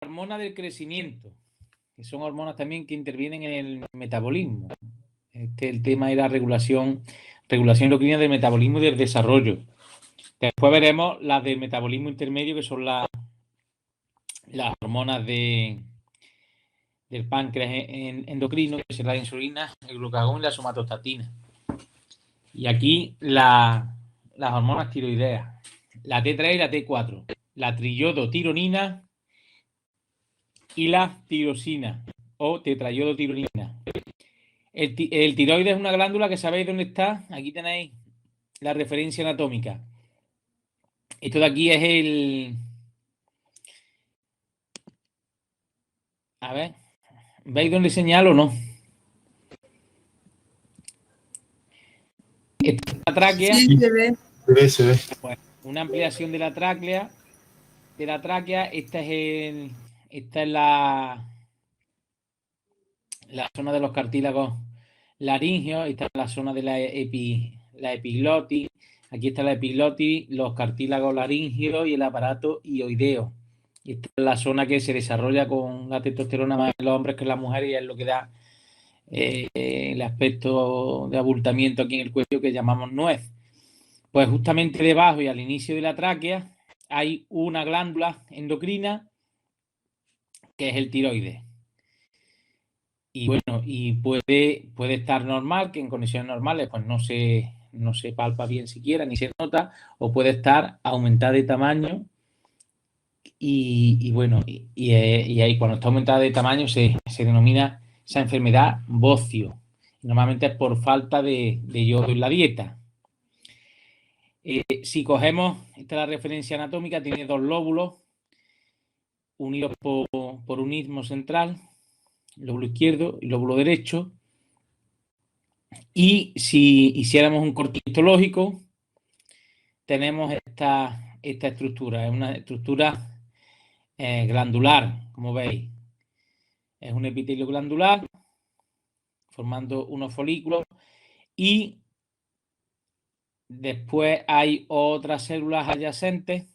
hormonas del crecimiento, que son hormonas también que intervienen en el metabolismo. El tema era regulación endocrina del metabolismo y del desarrollo. Después veremos las del metabolismo intermedio, que son las hormonas del páncreas endocrino, que es la insulina, el glucagón y la somatostatina. Y aquí las hormonas tiroideas, la T3 y la T4, la triiodotironina y la tirosina o tetraiodotironina. El tiroides es una glándula que sabéis dónde está. Aquí tenéis la referencia anatómica. Esto de aquí es el... A ver, ¿veis dónde señalo o no? Esta es la tráquea. Sí, se ve. Se ve. Pues una ampliación de la tráquea. Esta es la zona de los cartílagos laringeos. Esta es la zona de la epiglotis. Aquí está la epiglotis, los cartílagos laringeos y el aparato hioideo. Y esta es la zona que se desarrolla con la testosterona más en los hombres que en las mujeres, y es lo que da el aspecto de abultamiento aquí en el cuello que llamamos nuez. Pues justamente debajo y al inicio de la tráquea hay una glándula endocrina que es el tiroides. Y bueno, y puede estar normal, que en condiciones normales pues no se palpa bien siquiera, ni se nota, o puede estar aumentada de tamaño. Y bueno, y ahí cuando está aumentada de tamaño se denomina esa enfermedad bocio. Normalmente es por falta de yodo en la dieta. Si cogemos, esta es la referencia anatómica, tiene dos lóbulos unidos por un istmo central, lóbulo izquierdo y lóbulo derecho. Y si hiciéramos un corte histológico, tenemos esta estructura. Es una estructura glandular, como veis. Es un epitelio glandular formando unos folículos, y después hay otras células adyacentes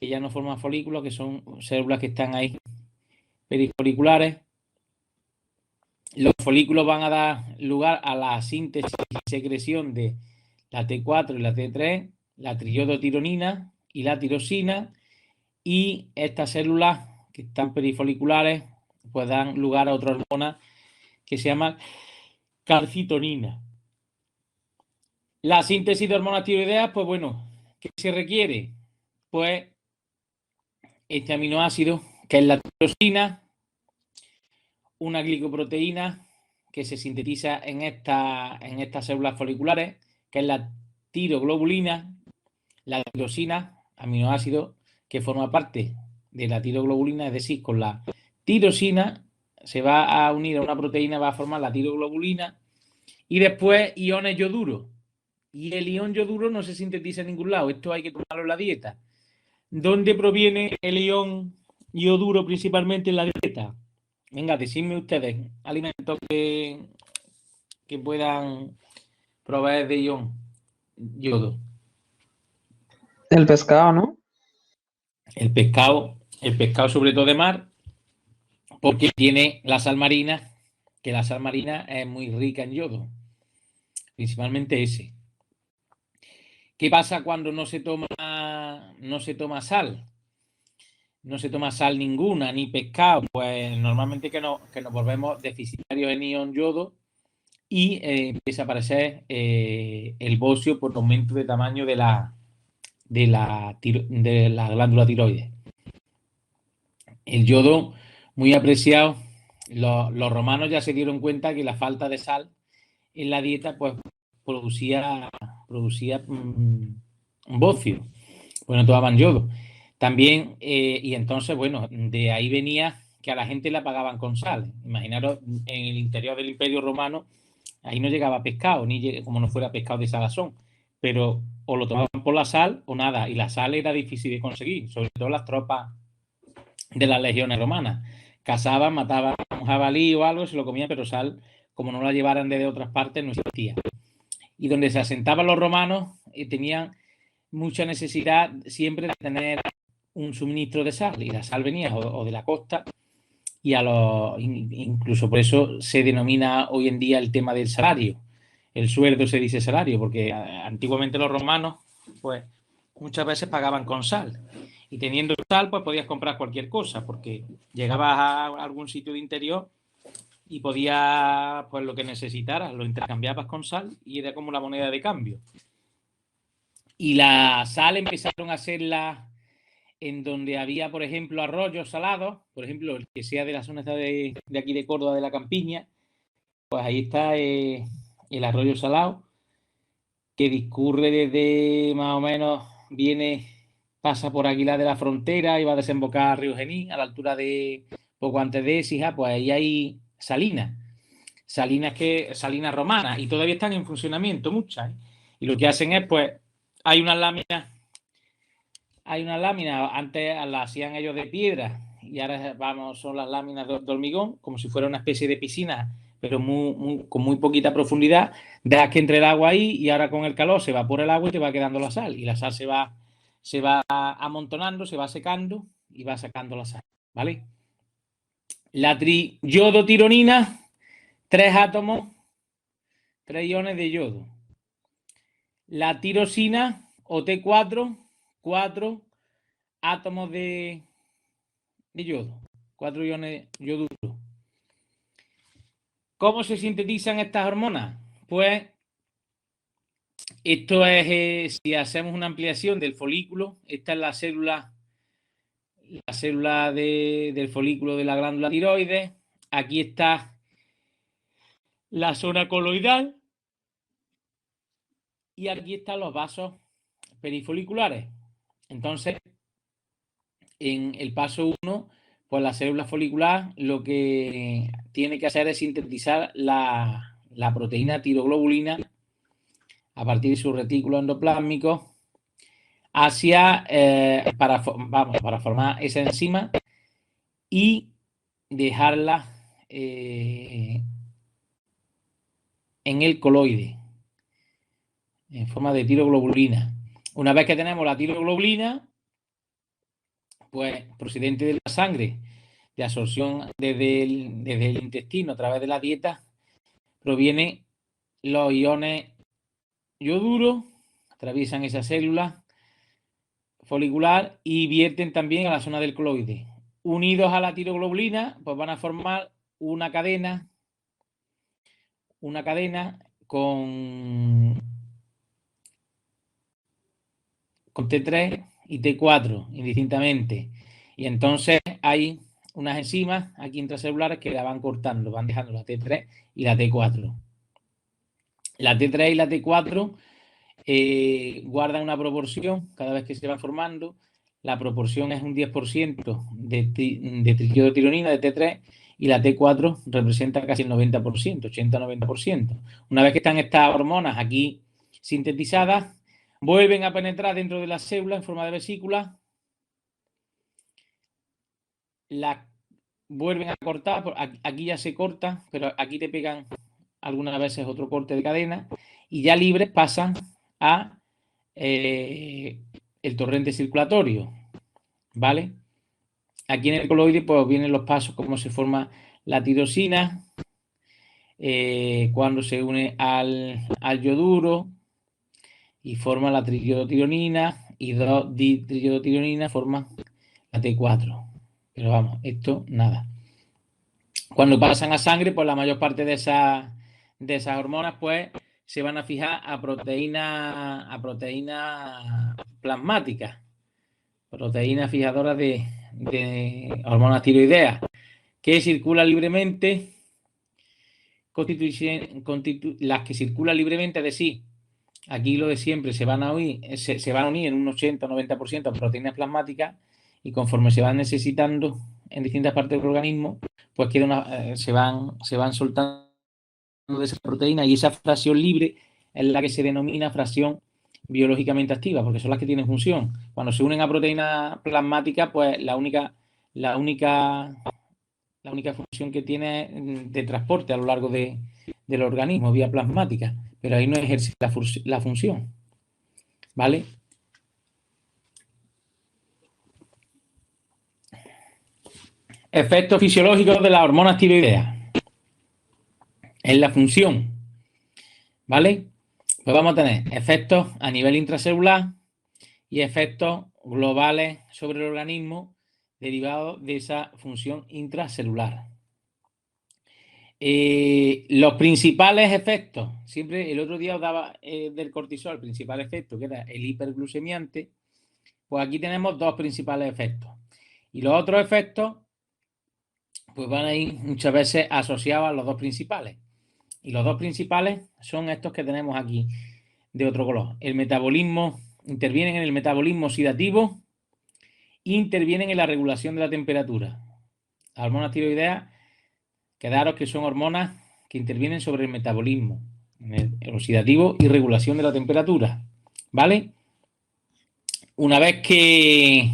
que ya no forman folículos, que son células que están ahí perifoliculares. Los folículos van a dar lugar a la síntesis y secreción de la T4 y la T3, la triiodotironina y la tirosina, y estas células que están perifoliculares pues dan lugar a otra hormona que se llama calcitonina. La síntesis de hormonas tiroideas, pues bueno, ¿qué se requiere? Pues este aminoácido, que es la tirosina, una glicoproteína que se sintetiza en estas células foliculares, que es la tiroglobulina, la tirosina, aminoácido que forma parte de la tiroglobulina, es decir, con la tirosina se va a unir a una proteína, va a formar la tiroglobulina, y después iones yoduro. Y el ion yoduro no se sintetiza en ningún lado, esto hay que tomarlo en la dieta. ¿Dónde proviene el ion yoduro principalmente en la dieta? Venga, decidme ustedes alimentos que puedan proveer de ion yodo. El pescado, ¿no? El pescado sobre todo de mar, porque tiene la sal marina, que la sal marina es muy rica en yodo, principalmente ese. ¿Qué pasa cuando no se toma sal? No se toma sal ninguna, ni pescado, pues normalmente que nos volvemos deficitarios en ion yodo, y empieza a aparecer el bocio por aumento de tamaño de la glándula tiroides. El yodo, muy apreciado. Los romanos ya se dieron cuenta que la falta de sal en la dieta pues producía bocio. Bueno, tomaban yodo. También, y entonces, bueno, de ahí venía que a la gente la pagaban con sal. Imaginaros, en el interior del Imperio Romano, ahí no llegaba pescado, ni como no fuera pescado de salazón, pero o lo tomaban por la sal o nada, y la sal era difícil de conseguir, sobre todo las tropas de las legiones romanas. Cazaban, mataban un jabalí o algo, se lo comían, pero sal, como no la llevaran desde otras partes, no existía. Y donde se asentaban los romanos, tenían mucha necesidad siempre de tener un suministro de sal y la sal venía o de la costa y incluso por eso se denomina hoy en día el tema del salario. El sueldo se dice salario porque antiguamente los romanos pues muchas veces pagaban con sal y teniendo sal pues podías comprar cualquier cosa porque llegabas a algún sitio de interior y podías pues lo que necesitaras lo intercambiabas con sal y era como la moneda de cambio. Y la sal empezaron a hacerla en donde había, por ejemplo, arroyos salados, por ejemplo, el que sea de la zona de aquí de Córdoba, de la Campiña, pues ahí está el arroyo salado, que discurre desde más o menos, pasa por Aguilar de la Frontera y va a desembocar a Río Genil, a la altura de poco antes de Écija, pues ahí hay salinas romanas, y todavía están en funcionamiento muchas, ¿eh? Y lo que hacen es, pues, hay unas láminas, antes las hacían ellos de piedra y ahora son las láminas de hormigón, como si fuera una especie de piscina, pero con muy poquita profundidad. Dejas que entre el agua ahí y ahora con el calor se evapora el agua y te va quedando la sal. Y la sal se va amontonando, se va secando y va sacando la sal, ¿vale? La triyodotironina, 3 átomos, 3 iones de yodo. La tirosina o T4, 4 átomos de yodo, 4 iones yoduro. ¿Cómo se sintetizan estas hormonas? Pues esto es, si hacemos una ampliación del folículo, esta es la célula del folículo de la glándula tiroides. Aquí está la zona coloidal y aquí están los vasos perifoliculares. Entonces, en el paso 1, pues la célula folicular lo que tiene que hacer es sintetizar la proteína tiroglobulina a partir de su retículo endoplásmico para formar esa enzima y dejarla en el coloide en forma de tiroglobulina. Una vez que tenemos la tiroglobulina, pues procedente de la sangre, de absorción desde el intestino a través de la dieta, provienen los iones yoduro, atraviesan esa célula folicular y vierten también a la zona del coloide. Unidos a la tiroglobulina, pues van a formar una cadena con T3 y T4 indistintamente. Y entonces hay unas enzimas aquí intracelulares que la van cortando, van dejando la T3 y la T4. La T3 y la T4 guardan una proporción cada vez que se va formando. La proporción es un 10% de triiodotironina de T3 y la T4 representa casi el 90%, 80-90%. Una vez que están estas hormonas aquí sintetizadas, vuelven a penetrar dentro de la célula en forma de vesícula, la vuelven a cortar, aquí ya se corta, pero aquí te pegan algunas veces otro corte de cadena y ya libres pasan a el torrente circulatorio, ¿vale? Aquí en el coloide pues vienen los pasos, cómo se forma la tirosina, cuando se une al yoduro y forma la triiodotironina y 2-ditriiodotironina forman la T4. Pero vamos, esto nada. Cuando pasan a sangre, pues la mayor parte de esas hormonas pues se van a fijar a proteínas plasmáticas, proteínas fijadoras de hormonas tiroideas, que circulan libremente, las que circulan libremente, es decir, aquí lo de siempre, se van a unir en un 80-90% a proteínas plasmáticas y conforme se van necesitando en distintas partes del organismo, pues se van soltando de esa proteína y esa fracción libre es la que se denomina fracción biológicamente activa, porque son las que tienen función. Cuando se unen a proteínas plasmáticas, pues la única función que tiene es de transporte a lo largo del organismo, vía plasmática, pero ahí no ejerce la función, ¿vale? efectos fisiológicos de las hormonas tiroideas en la función, ¿vale? Pues vamos a tener efectos a nivel intracelular y efectos globales sobre el organismo derivados de esa función intracelular. Los principales efectos, siempre el otro día os daba del cortisol, el principal efecto, que era el hiperglucemiante, pues aquí tenemos dos principales efectos. Y los otros efectos, pues van a ir muchas veces asociados a los dos principales. Y los dos principales son estos que tenemos aquí, de otro color. El metabolismo, intervienen en el metabolismo oxidativo, intervienen en la regulación de la temperatura. Las hormonas tiroideas, quedaros que son hormonas que intervienen sobre el metabolismo, el oxidativo y regulación de la temperatura. ¿Vale? Una vez que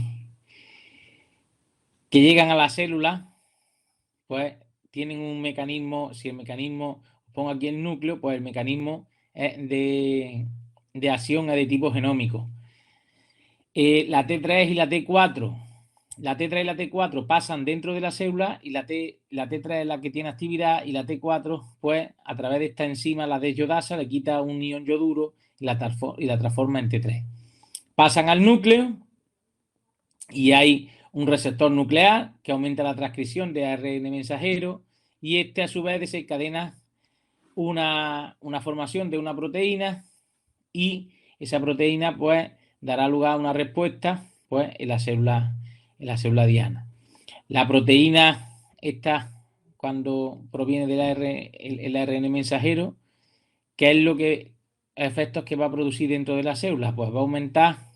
llegan a la célula, pues tienen un mecanismo, si el mecanismo, pongo aquí el núcleo, pues el mecanismo es de acción es de tipo genómico. La T3 y la T4, la T3 y la T4 pasan dentro de la célula y la T3 es la que tiene actividad y la T4, pues a través de esta enzima, la desyodasa, le quita un ion yoduro y la transforma en T3. Pasan al núcleo y hay un receptor nuclear que aumenta la transcripción de ARN mensajero y este a su vez desencadena una formación de una proteína y esa proteína pues dará lugar a una respuesta pues en la célula diana. La proteína esta, cuando proviene del ARN mensajero, ¿qué es lo que efectos que va a producir dentro de la célula? Pues va a aumentar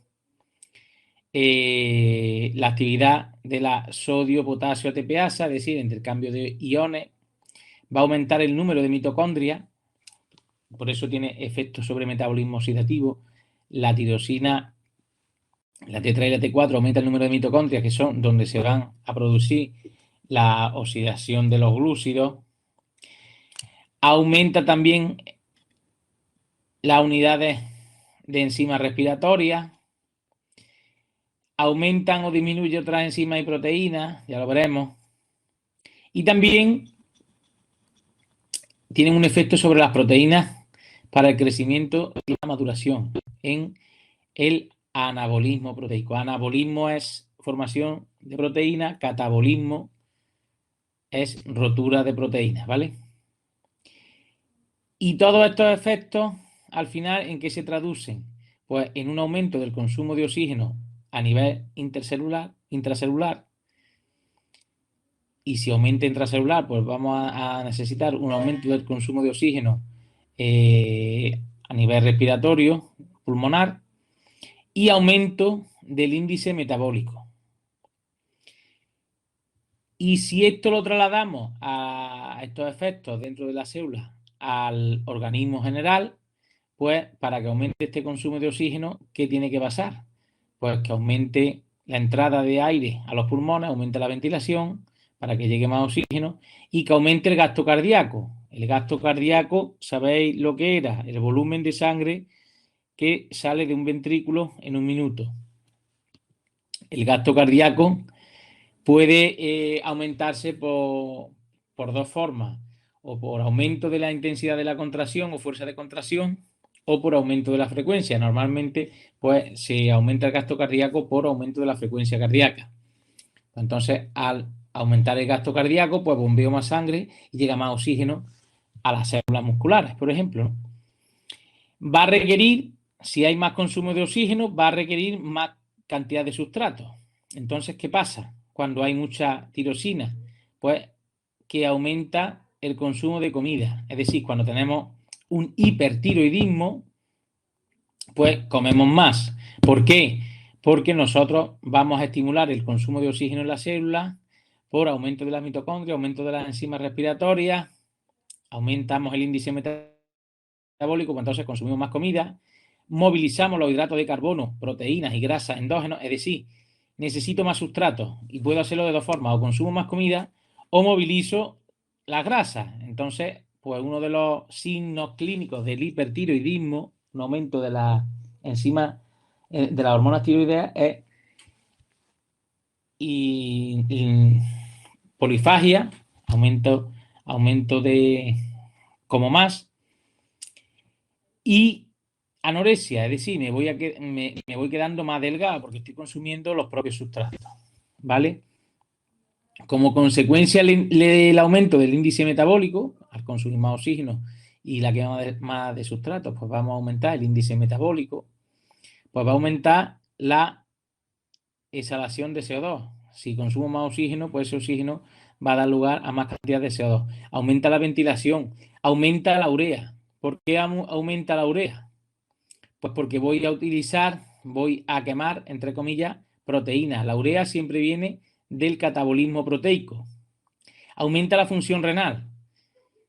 la actividad de la sodio-potasio ATPasa, es decir, intercambio de iones, va a aumentar el número de mitocondrias, por eso tiene efectos sobre metabolismo oxidativo. La tirosina, la T3 y la T4 aumenta el número de mitocondrias, que son donde se van a producir la oxidación de los glúcidos. Aumenta también las unidades de enzimas respiratorias. Aumentan o disminuyen otras enzimas y proteínas, ya lo veremos. Y también tienen un efecto sobre las proteínas para el crecimiento y la maduración en el anabolismo proteico. Anabolismo es formación de proteína, catabolismo es rotura de proteínas, ¿vale? Y todos estos efectos, al final, ¿en qué se traducen? Pues en un aumento del consumo de oxígeno a nivel intracelular. Y si aumenta intracelular, pues vamos a necesitar un aumento del consumo de oxígeno a nivel respiratorio, pulmonar, y aumento del índice metabólico. Y si esto lo trasladamos a estos efectos dentro de la célula al organismo general, pues para que aumente este consumo de oxígeno, ¿qué tiene que pasar? Pues que aumente la entrada de aire a los pulmones, aumente la ventilación para que llegue más oxígeno y que aumente el gasto cardíaco. El gasto cardíaco, ¿sabéis lo que era? El volumen de sangre que sale de un ventrículo en un minuto. El gasto cardíaco puede aumentarse por dos formas, o por aumento de la intensidad de la contracción o fuerza de contracción, o por aumento de la frecuencia. Normalmente, pues se aumenta el gasto cardíaco por aumento de la frecuencia cardíaca. Entonces, al aumentar el gasto cardíaco, pues bombeo más sangre y llega más oxígeno a las células musculares, por ejemplo, ¿no? Va a requerir, si hay más consumo de oxígeno, va a requerir más cantidad de sustrato. Entonces, ¿qué pasa cuando hay mucha tirosina? Pues que aumenta el consumo de comida. Es decir, cuando tenemos un hipertiroidismo, pues comemos más. ¿Por qué? Porque nosotros vamos a estimular el consumo de oxígeno en la célula por aumento de la mitocondria, aumento de las enzimas respiratorias, aumentamos el índice metabólico, pues entonces consumimos más comida, movilizamos los hidratos de carbono, proteínas y grasas endógenos, es decir, necesito más sustrato y puedo hacerlo de dos formas, o consumo más comida o movilizo las grasas. Entonces, pues uno de los signos clínicos del hipertiroidismo, un aumento de la enzima de las hormonas tiroideas, es polifagia, aumento de como más, y anorexia, es decir, me voy quedando más delgado porque estoy consumiendo los propios sustratos, ¿vale? Como consecuencia del aumento del índice metabólico, al consumir más oxígeno y la quema más de sustratos, pues vamos a aumentar el índice metabólico, pues va a aumentar la exhalación de CO2. Si consumo más oxígeno, pues ese oxígeno va a dar lugar a más cantidad de CO2. Aumenta la ventilación, aumenta la urea. ¿Por qué aumenta la urea? Pues porque voy a quemar, entre comillas, proteínas. La urea siempre viene del catabolismo proteico. Aumenta la función renal.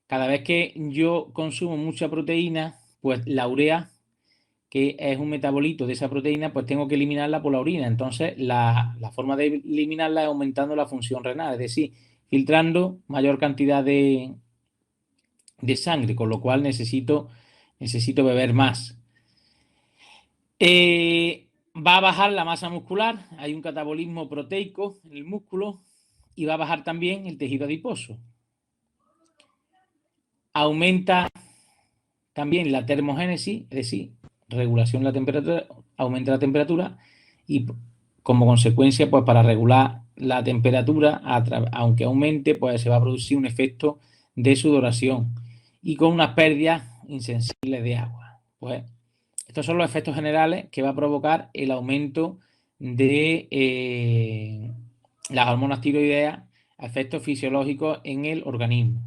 Cada vez que yo consumo mucha proteína, pues la urea, que es un metabolito de esa proteína, pues tengo que eliminarla por la orina. Entonces, la forma de eliminarla es aumentando la función renal, es decir, filtrando mayor cantidad de sangre, con lo cual necesito beber más. Va a bajar la masa muscular, hay un catabolismo proteico en el músculo, y va a bajar también el tejido adiposo. Aumenta también la termogénesis, es decir, regulación de la temperatura, aumenta la temperatura, y como consecuencia, pues para regular la temperatura, aunque aumente, pues se va a producir un efecto de sudoración y con unas pérdidas insensibles de agua. Pues estos son los efectos generales que va a provocar el aumento de las hormonas tiroideas a efectos fisiológicos en el organismo.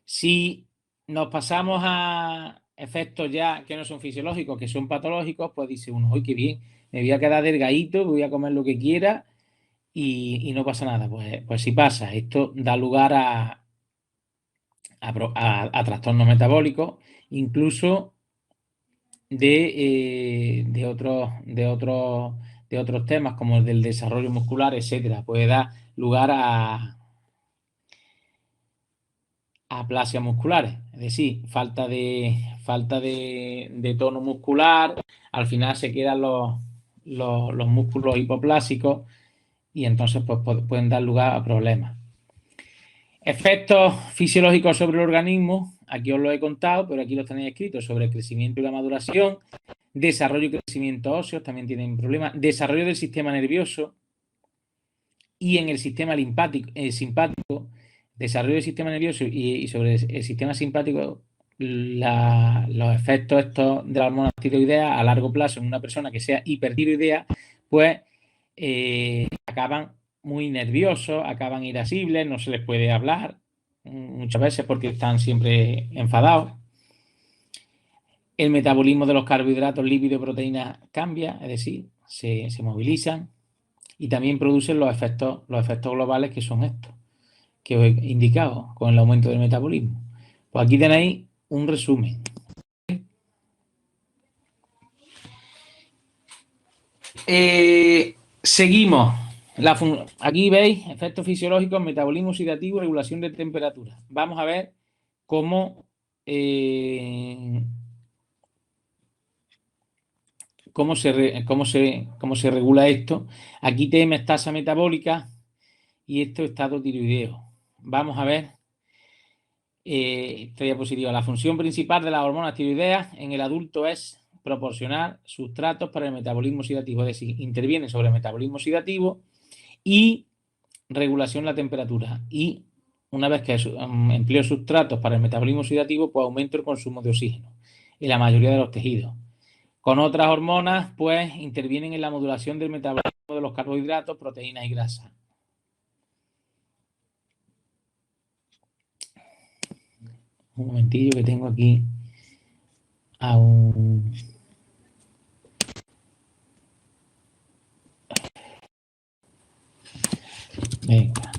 Si nos pasamos a efectos ya que no son fisiológicos, que son patológicos, pues dice uno, ¡ay, qué bien! Me voy a quedar delgadito, voy a comer lo que quiera y no pasa nada. Pues sí pasa. Esto da lugar a trastornos metabólicos, incluso de otros temas como el del desarrollo muscular, etcétera. Puede dar lugar a aplasias musculares, es decir, falta de tono muscular, al final se quedan los músculos hipoplásicos y entonces pues, pueden dar lugar a problemas. Efectos fisiológicos sobre el organismo, aquí os lo he contado, pero aquí los tenéis escritos, sobre el crecimiento y la maduración, desarrollo y crecimiento óseos, también tienen problemas, desarrollo del sistema nervioso y en el sistema simpático, desarrollo del sistema nervioso y sobre el sistema simpático, los efectos estos de la hormona tiroidea a largo plazo en una persona que sea hipertiroidea, pues acaban muy nerviosos, acaban irascibles, no se les puede hablar muchas veces porque están siempre enfadados. El metabolismo de los carbohidratos, lípidos y proteínas cambia, es decir, se movilizan y también producen los efectos globales que son estos que os he indicado con el aumento del metabolismo. Pues aquí tenéis un resumen. Seguimos. Aquí veis efectos fisiológicos, metabolismo oxidativo, regulación de temperatura. Vamos a ver cómo se regula esto. Aquí tenemos tasa metabólica y esto estado tiroideo. Vamos a ver esta diapositiva. La función principal de las hormonas tiroideas en el adulto es proporcionar sustratos para el metabolismo oxidativo, es decir, interviene sobre el metabolismo oxidativo y regulación de la temperatura. Y una vez que empleo sustratos para el metabolismo oxidativo, pues aumento el consumo de oxígeno en la mayoría de los tejidos. Con otras hormonas, pues intervienen en la modulación del metabolismo de los carbohidratos, proteínas y grasas. Un momentillo que tengo aquí a un... Venga.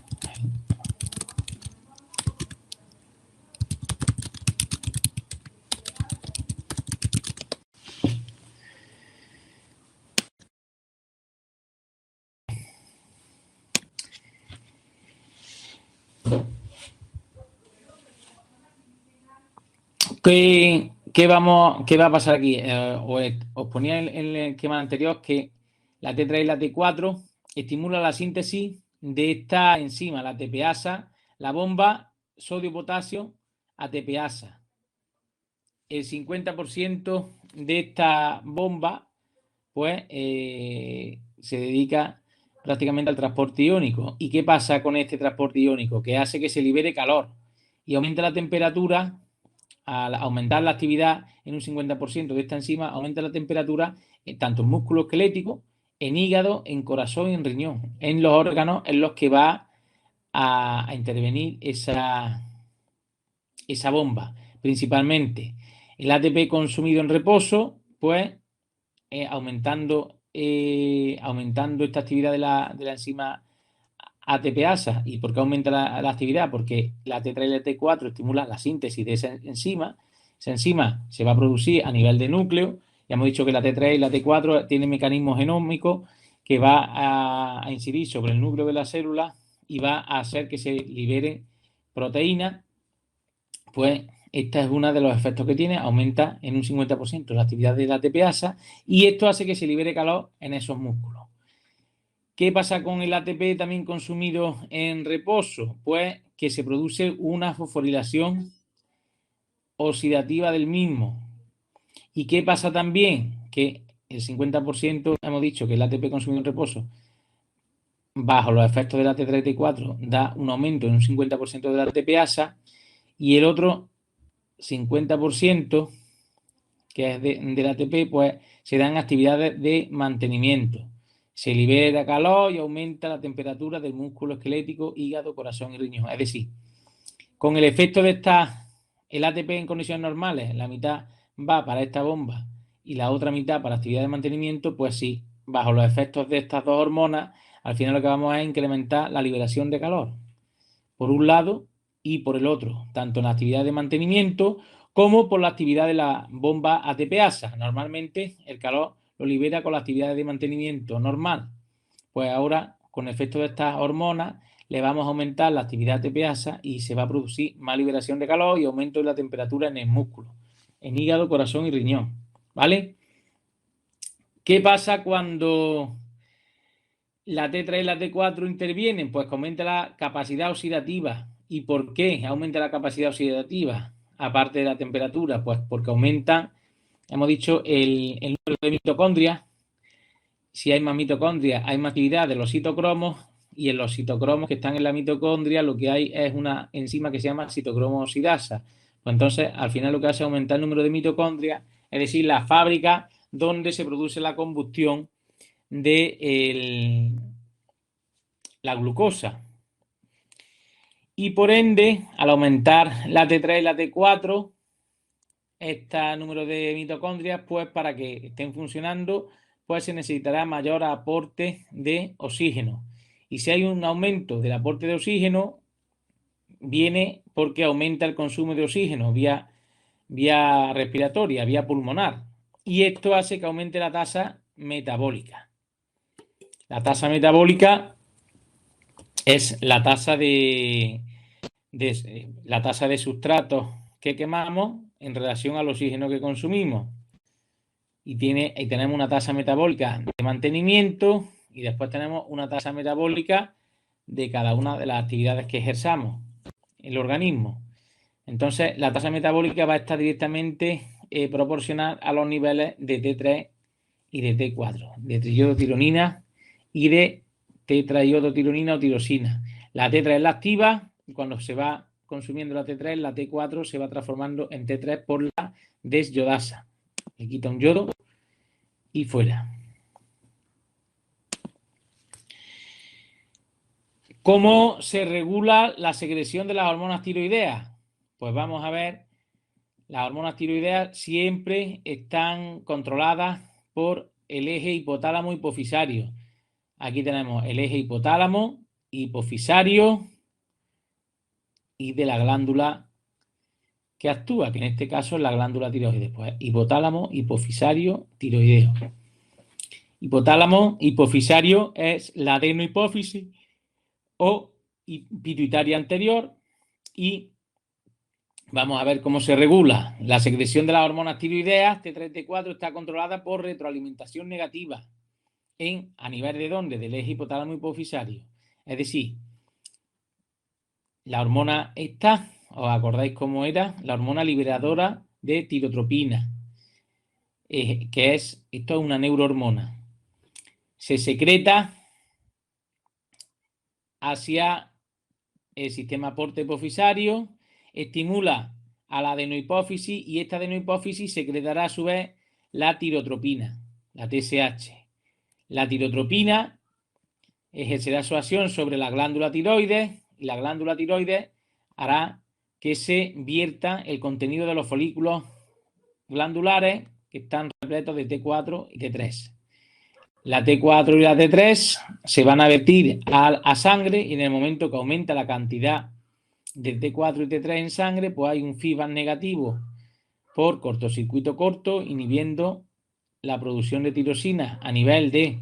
¿Qué va a pasar aquí? Os ponía en el esquema anterior que la T3 y la T4 estimulan la síntesis de esta enzima, la ATPasa, la bomba sodio-potasio ATPasa. El 50% de esta bomba pues se dedica prácticamente al transporte iónico. ¿Y qué pasa con este transporte iónico? Que hace que se libere calor y aumenta la temperatura. Al aumentar la actividad en un 50% de esta enzima, aumenta la temperatura tanto en músculo esquelético, en hígado, en corazón y en riñón, en los órganos en los que va a intervenir esa bomba. Principalmente el ATP consumido en reposo, pues aumentando esta actividad de la enzima ATPasa. ¿Y por qué aumenta la actividad? Porque la T3 y la T4 estimulan la síntesis de esa enzima. Esa enzima se va a producir a nivel de núcleo. Ya hemos dicho que la T3 y la T4 tienen mecanismos genómicos que va a incidir sobre el núcleo de la célula y va a hacer que se libere proteínas. Pues esta es uno de los efectos que tiene, aumenta en un 50% la actividad de la ATPasa y esto hace que se libere calor en esos músculos. ¿Qué pasa con el ATP también consumido en reposo? Pues que se produce una fosforilación oxidativa del mismo. ¿Y qué pasa también? Que el 50% hemos dicho que el ATP consumido en reposo bajo los efectos de la T3 y T4 da un aumento en un 50% de la ATPasa y el otro 50% que es del ATP, pues se dan actividades de mantenimiento. Se libera calor y aumenta la temperatura del músculo esquelético, hígado, corazón y riñón. Es decir, con el efecto de el ATP en condiciones normales, la mitad va para esta bomba y la otra mitad para actividad de mantenimiento, pues sí, bajo los efectos de estas dos hormonas, al final lo que vamos a incrementar la liberación de calor, por un lado y por el otro, tanto en la actividad de mantenimiento como por la actividad de la bomba ATPasa. Normalmente el calor lo libera con la actividad de mantenimiento normal. Pues ahora, con efecto de estas hormonas, le vamos a aumentar la actividad ATPasa y se va a producir más liberación de calor y aumento de la temperatura en el músculo, en hígado, corazón y riñón. ¿Vale? ¿Qué pasa cuando la T3 y la T4 intervienen? Pues que aumenta la capacidad oxidativa. ¿Y por qué aumenta la capacidad oxidativa? Aparte de la temperatura, pues porque aumenta, hemos dicho, el número de mitocondrias. Si hay más mitocondrias, hay más actividad de los citocromos y en los citocromos que están en la mitocondria lo que hay es una enzima que se llama citocromo oxidasa. Pues entonces, al final lo que hace es aumentar el número de mitocondrias, es decir, la fábrica donde se produce la combustión de la glucosa. Y por ende, al aumentar la T3 y la T4, este número de mitocondrias, pues para que estén funcionando, pues se necesitará mayor aporte de oxígeno. Y si hay un aumento del aporte de oxígeno, viene porque aumenta el consumo de oxígeno vía respiratoria, vía pulmonar. Y esto hace que aumente la tasa metabólica. La tasa metabólica es la tasa de sustratos que quemamos en relación al oxígeno que consumimos. Y tenemos una tasa metabólica de mantenimiento y después tenemos una tasa metabólica de cada una de las actividades que ejerzamos en el organismo. Entonces, la tasa metabólica va a estar directamente proporcional a los niveles de T3 y de T4, de triiodotironina y de tetraiodotironina o tirosina. La T3 es la activa y cuando se va consumiendo la T3, la T4 se va transformando en T3 por la desyodasa. Le quita un yodo y fuera. ¿Cómo se regula la secreción de las hormonas tiroideas? Pues vamos a ver, las hormonas tiroideas siempre están controladas por el eje hipotálamo hipofisario. Aquí tenemos el eje hipotálamo, hipofisario y de la glándula que actúa, que en este caso es la glándula tiroides. Pues hipotálamo, hipofisario, tiroideo. Hipotálamo, hipofisario es la adenohipófisis o pituitaria anterior y vamos a ver cómo se regula. La secreción de las hormonas tiroideas T3 y T4 está controlada por retroalimentación negativa a nivel de ¿dónde? Del eje hipotálamo hipofisario. Es decir, la hormona esta, ¿os acordáis cómo era? La hormona liberadora de tirotropina, que esto es una neurohormona. Se secreta hacia el sistema porta-hipofisario, estimula a la adenohipófisis y esta adenohipófisis secretará a su vez la tirotropina, la TSH. La tirotropina ejercerá su acción sobre la glándula tiroides y la glándula tiroides hará que se vierta el contenido de los folículos glandulares que están repletos de T4 y T3. La T4 y la T3 se van a vertir a sangre y en el momento que aumenta la cantidad de T4 y T3 en sangre, pues hay un feedback negativo por cortocircuito corto, inhibiendo la producción de tirosina a nivel de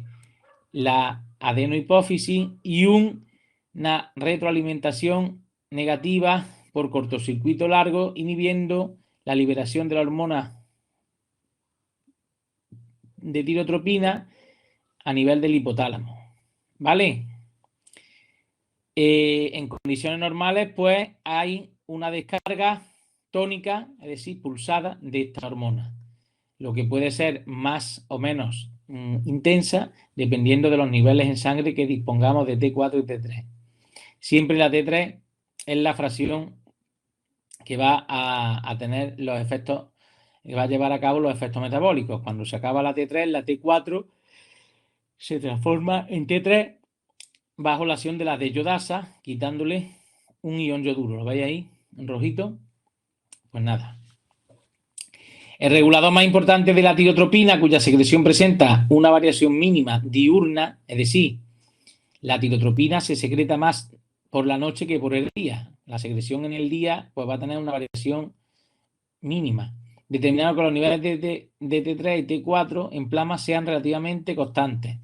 la adenohipófisis y una retroalimentación negativa por cortocircuito largo, inhibiendo la liberación de la hormona de tirotropina a nivel del hipotálamo. ¿Vale? En condiciones normales, pues hay una descarga tónica, es decir, pulsada de esta hormona, lo que puede ser más o menos intensa dependiendo de los niveles en sangre que dispongamos de T4 y T3. Siempre la T3 es la fracción que va a tener los efectos, que va a llevar a cabo los efectos metabólicos. Cuando se acaba la T3, la T4 se transforma en T3 bajo la acción de la deyodasa, quitándole un ion yoduro. ¿Lo veis ahí en rojito? Pues nada. El regulador más importante de la tirotropina, cuya secreción presenta una variación mínima diurna, es decir, la tirotropina se secreta más por la noche que por el día. La secreción en el día pues va a tener una variación mínima, determinado que los niveles de T3 y T4 en plasma sean relativamente constantes.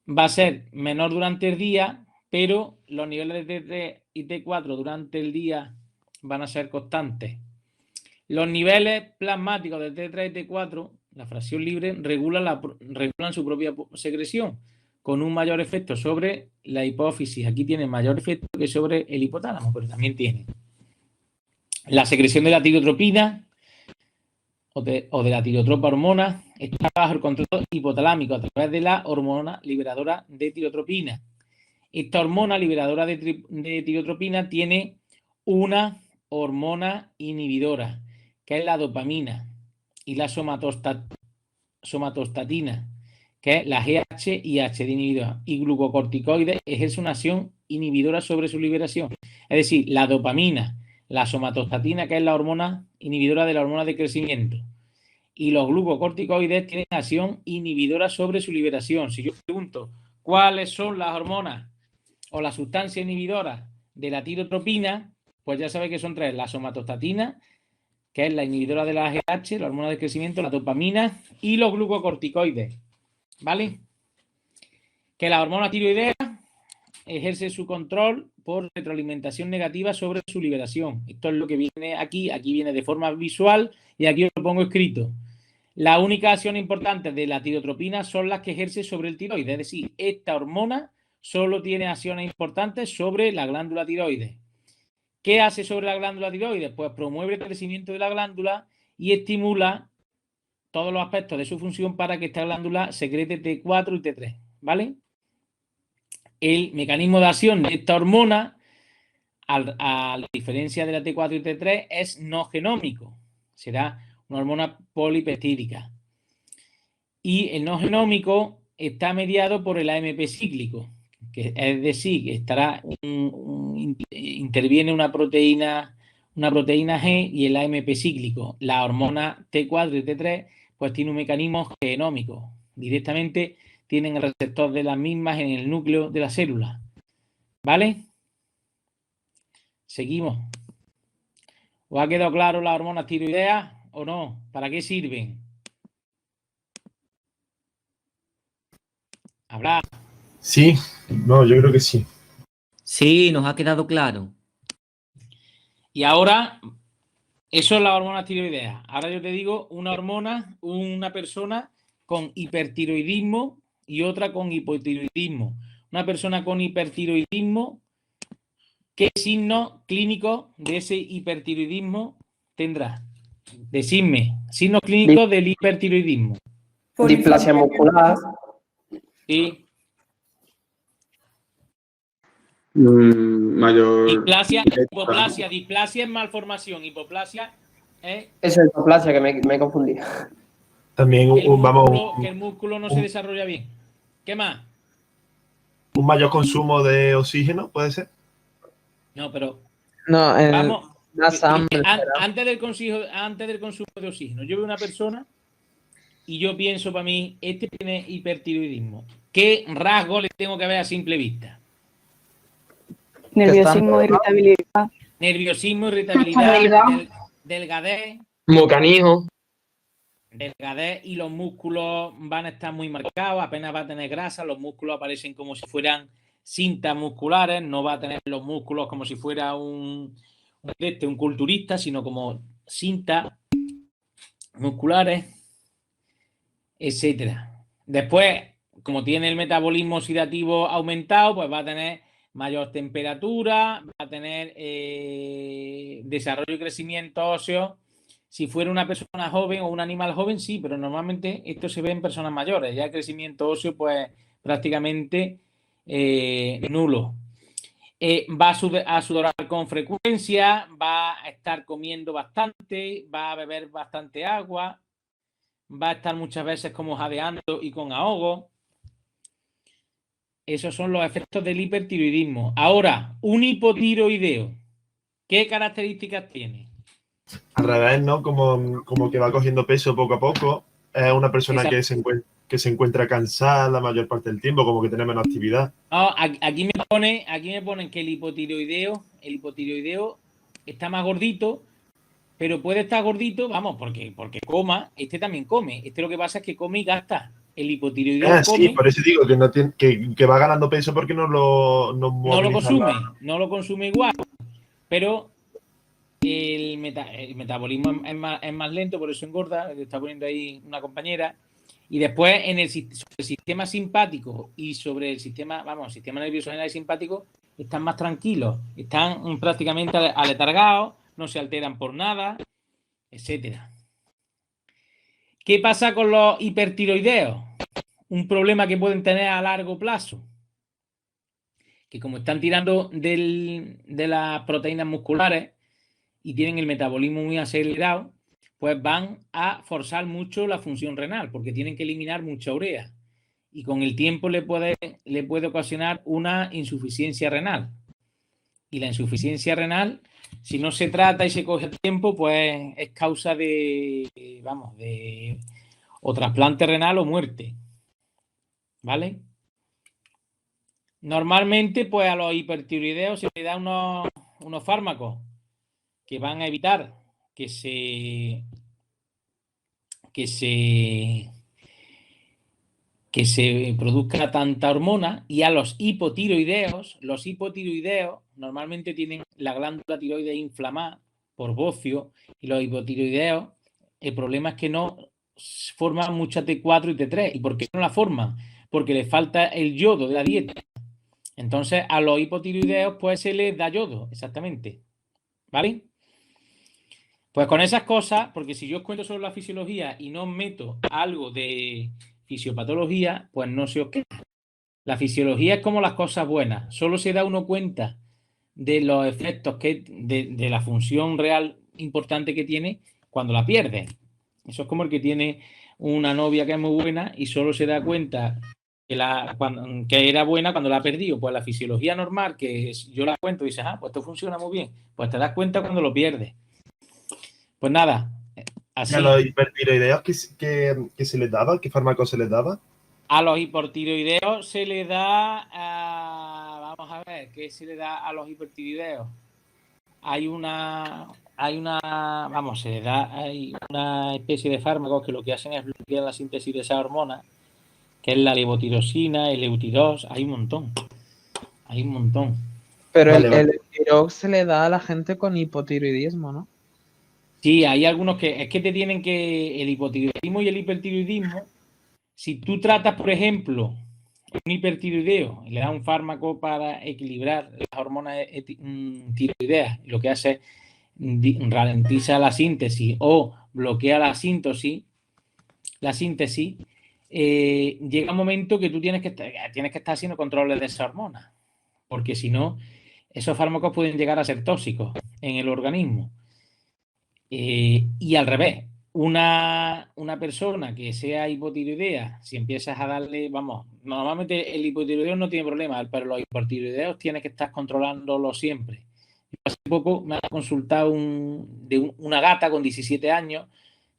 Va a ser menor durante el día, pero los niveles de T3 y T4 durante el día van a ser constantes. Los niveles plasmáticos de T3 y T4, la fracción libre, regulan su propia secreción, con un mayor efecto sobre la hipófisis. Aquí tiene mayor efecto que sobre el hipotálamo, pero también tiene. La secreción de la tirotropina o de la tirotropa hormona está bajo el control hipotalámico a través de la hormona liberadora de tirotropina. Esta hormona liberadora de tirotropina tiene una hormona inhibidora, que es la dopamina, y la somatostatina, que es la GH y H de inhibidora, y glucocorticoides ejerce una acción inhibidora sobre su liberación. Es decir, la dopamina, la somatostatina, que es la hormona inhibidora de la hormona de crecimiento, y los glucocorticoides tienen acción inhibidora sobre su liberación. Si yo pregunto cuáles son las hormonas o la sustancia inhibidora de la tirotropina, pues ya sabéis que son tres: la somatostatina, que es la inhibidora de la AGH, la hormona de crecimiento, la dopamina y los glucocorticoides. ¿Vale? Que la hormona tiroidea ejerce su control por retroalimentación negativa sobre su liberación. Esto es lo que viene aquí. Aquí viene de forma visual y aquí os lo pongo escrito. La única acción importante de la tirotropina son las que ejerce sobre el tiroides. Es decir, esta hormona solo tiene acciones importantes sobre la glándula tiroides. ¿Qué hace sobre la glándula tiroides? Pues promueve el crecimiento de la glándula y estimula todos los aspectos de su función para que esta glándula secrete T4 y T3, ¿vale? El mecanismo de acción de esta hormona, a la diferencia de la T4 y T3, es no genómico. Será una hormona polipeptídica. Y el no genómico está mediado por el AMP cíclico, que es decir, que interviene una proteína G y el AMP cíclico. La hormona T4 y T3 pues tiene un mecanismo genómico. Directamente tienen el receptor de las mismas en el núcleo de la célula. ¿Vale? Seguimos. ¿Os ha quedado claro las hormonas tiroideas o no? ¿Para qué sirven? Hablar. Sí, no, yo creo que sí. Sí, nos ha quedado claro. Y ahora, eso es la hormona tiroidea. Ahora yo te digo una persona con hipertiroidismo y otra con hipotiroidismo. una persona con hipertiroidismo, ¿qué signos clínicos de ese hipertiroidismo tendrá? Decidme, signos clínicos del hipertiroidismo. Displasia muscular. Sí. Mayor. Displasia, hipoplasia. Displasia es malformación. Hipoplasia es Eso es displasia, que me confundí. También que el músculo no se desarrolla bien. ¿Qué más? un mayor consumo de oxígeno, ¿puede ser? No, pero No, vamos. sangre. Antes del consumo de oxígeno, yo veo una persona y yo pienso para mí, este tiene hipertiroidismo. ¿Qué rasgo le tengo que ver a simple vista? Nerviosismo, irritabilidad. Nerviosismo, irritabilidad, delgadez. Mocanijo. Delgadez, y los músculos van a estar muy marcados, apenas va a tener grasa, los músculos aparecen como si fueran cintas musculares, no va a tener los músculos como si fuera un culturista, sino como cintas musculares, etcétera. Después, como tiene el metabolismo oxidativo aumentado, pues va a tener mayor temperatura, va a tener desarrollo y crecimiento óseo. Si fuera una persona joven o un animal joven, sí, pero normalmente esto se ve en personas mayores. Ya el crecimiento óseo, pues prácticamente nulo. Va a sudorar con frecuencia, va a estar comiendo bastante, va a beber bastante agua, va a estar muchas veces como jadeando y con ahogo. Esos son los efectos del hipertiroidismo. Ahora, un hipotiroideo, ¿qué características tiene? Al revés, ¿no? Como que va cogiendo peso poco a poco. Es una persona que se encuentra cansada la mayor parte del tiempo, como que tiene menos actividad. No, aquí me ponen que el hipotiroideo está más gordito, pero puede estar gordito, vamos, porque coma, este también come. Este lo que pasa es que come y gasta. El hipotiroideo come. Sí, por eso digo que no tiene, que va ganando peso porque no lo consume igual, pero el metabolismo es más lento, por eso engorda. Le está poniendo ahí una compañera. Y después sobre el sistema simpático y sobre el sistema nervioso general y simpático están más tranquilos, están prácticamente aletargados, no se alteran por nada, etcétera. ¿Qué pasa con los hipertiroideos? Un problema que pueden tener a largo plazo, que como están tirando de las proteínas musculares y tienen el metabolismo muy acelerado, pues van a forzar mucho la función renal, porque tienen que eliminar mucha urea. Y con el tiempo le puede ocasionar una insuficiencia renal. Y la insuficiencia renal, si no se trata y se coge a tiempo, pues es causa de o trasplante renal o muerte. ¿Vale? Normalmente, pues a los hipertiroideos se les da unos fármacos que van a evitar que se produzca tanta hormona, y a los hipotiroideos normalmente tienen la glándula tiroides inflamada por bocio, y los hipotiroideos, el problema es que no forman mucha T4 y T3. ¿Y por qué no la forman? Porque les falta el yodo de la dieta. Entonces a los hipotiroideos pues se les da yodo, exactamente. ¿Vale? Pues con esas cosas, porque si yo os cuento sobre la fisiología y no os meto algo de fisiopatología, pues no se os queda. La fisiología es como las cosas buenas. Solo se da uno cuenta de los efectos de la función real importante que tiene cuando la pierde. Eso es como el que tiene una novia que es muy buena y solo se da cuenta que era buena cuando la ha perdido. Pues la fisiología normal, que yo la cuento y dices, pues esto funciona muy bien. Pues te das cuenta cuando lo pierdes. Pues nada, así. ¿A los hipertiroideos qué se les daba? ¿Qué fármaco se les daba? A los hipertiroideos se le da, vamos a ver, ¿qué se le da a los hipertiroideos? Hay una especie de fármacos que lo que hacen es bloquear la síntesis de esa hormona, que es la levotirosina, el Eutirox. Hay un montón. Pero el Eutirox se le da a la gente con hipotiroidismo, ¿no? Sí, hay algunos que es que te tienen que el hipotiroidismo y el hipertiroidismo. Si tú tratas, por ejemplo, un hipertiroideo y le da un fármaco para equilibrar las hormonas tiroideas, lo que hace es ralentiza la síntesis o bloquea la síntesis, llega un momento que tú tienes que estar haciendo controles de esa hormona, porque si no, esos fármacos pueden llegar a ser tóxicos en el organismo. Y al revés, una persona que sea hipotiroidea, si empiezas a darle, vamos, normalmente el hipotiroideo no tiene problema, pero los hipotiroideos tienes que estar controlándolo siempre. Hace poco me ha consultado una gata con 17 años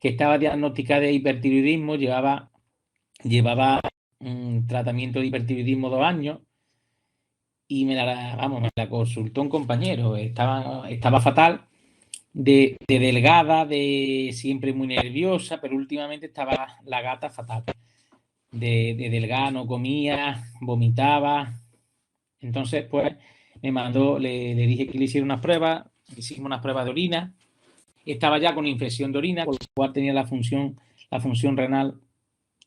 que estaba diagnosticada de hipertiroidismo, llevaba un tratamiento de hipertiroidismo 2 años y me la consultó un compañero, estaba fatal. De delgada, de siempre muy nerviosa, pero últimamente estaba la gata fatal. De delgada, no comía, vomitaba. Entonces, pues, me mandó, le dije que le hiciera unas pruebas, hicimos unas pruebas de orina. Estaba ya con infección de orina, con lo cual tenía la función renal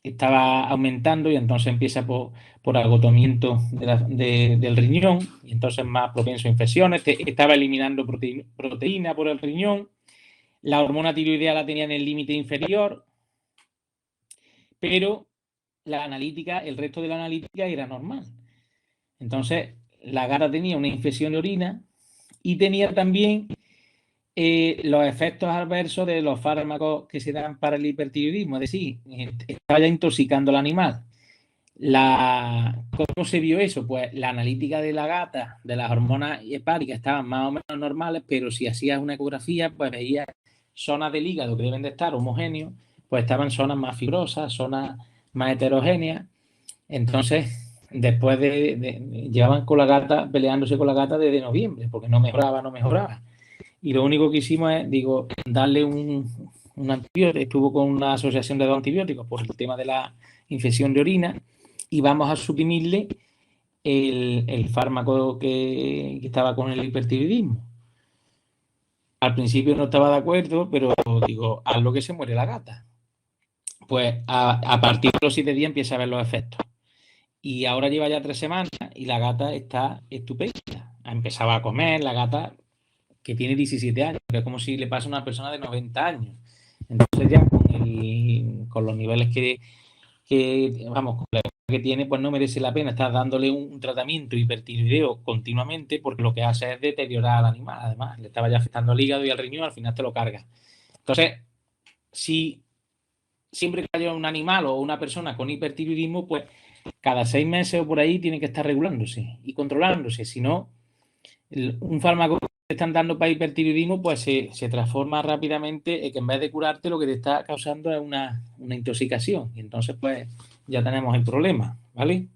estaba aumentando y entonces empieza por agotamiento del riñón y entonces más propenso a infecciones. Estaba eliminando proteína por el riñón. La hormona tiroidea la tenía en el límite inferior, pero el resto de la analítica era normal. Entonces, la gata tenía una infección de orina y tenía también los efectos adversos de los fármacos que se dan para el hipertiroidismo, es decir, estaba ya intoxicando al animal. ¿Cómo se vio eso? Pues la analítica de la gata, de las hormonas hepáticas, estaban más o menos normales, pero si hacías una ecografía, pues veías zonas del hígado que deben de estar homogéneos, pues estaban zonas más fibrosas, zonas más heterogéneas. Entonces, después llevaban con la gata, peleándose con la gata desde noviembre, porque no mejoraba. Y lo único que hicimos es, darle un antibiótico. Estuvo con una asociación de 2 antibióticos por el tema de la infección de orina y vamos a suprimirle el fármaco que estaba con el hipertiroidismo. Al principio no estaba de acuerdo, pero digo, haz lo que se muere la gata. Pues a partir de los 7 días empieza a ver los efectos. Y ahora lleva ya 3 semanas y la gata está estupenda. Ha empezado a comer, la gata que tiene 17 años, que es como si le pasa a una persona de 90 años. Entonces ya con los niveles que tiene, pues no merece la pena estar dándole un tratamiento hipertiroideo continuamente, porque lo que hace es deteriorar al animal. Además, le estaba ya afectando al hígado y al riñón, al final te lo carga. Entonces, si siempre que haya un animal o una persona con hipertiroidismo, pues cada 6 meses o por ahí tiene que estar regulándose y controlándose. Si no, un fármaco que te están dando para hipertiroidismo, pues se transforma rápidamente, que en vez de curarte, lo que te está causando es una intoxicación. Y entonces, pues, ya tenemos el problema, ¿vale?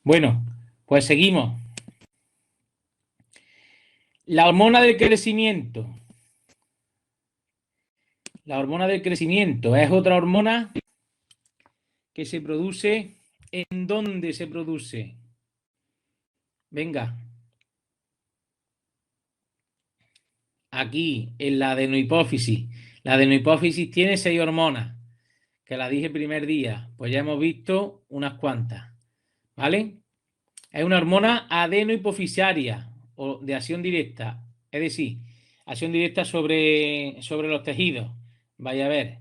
Bueno, pues seguimos. La hormona del crecimiento. La hormona del crecimiento es otra hormona que se produce. ¿En dónde se produce? Venga. Aquí, en la adenohipófisis. La adenohipófisis tiene 6 hormonas, que la dije el primer día. Pues ya hemos visto unas cuantas, ¿vale? Es una hormona adenohipofisaria o de acción directa, es decir, acción directa sobre los tejidos. Vaya a ver,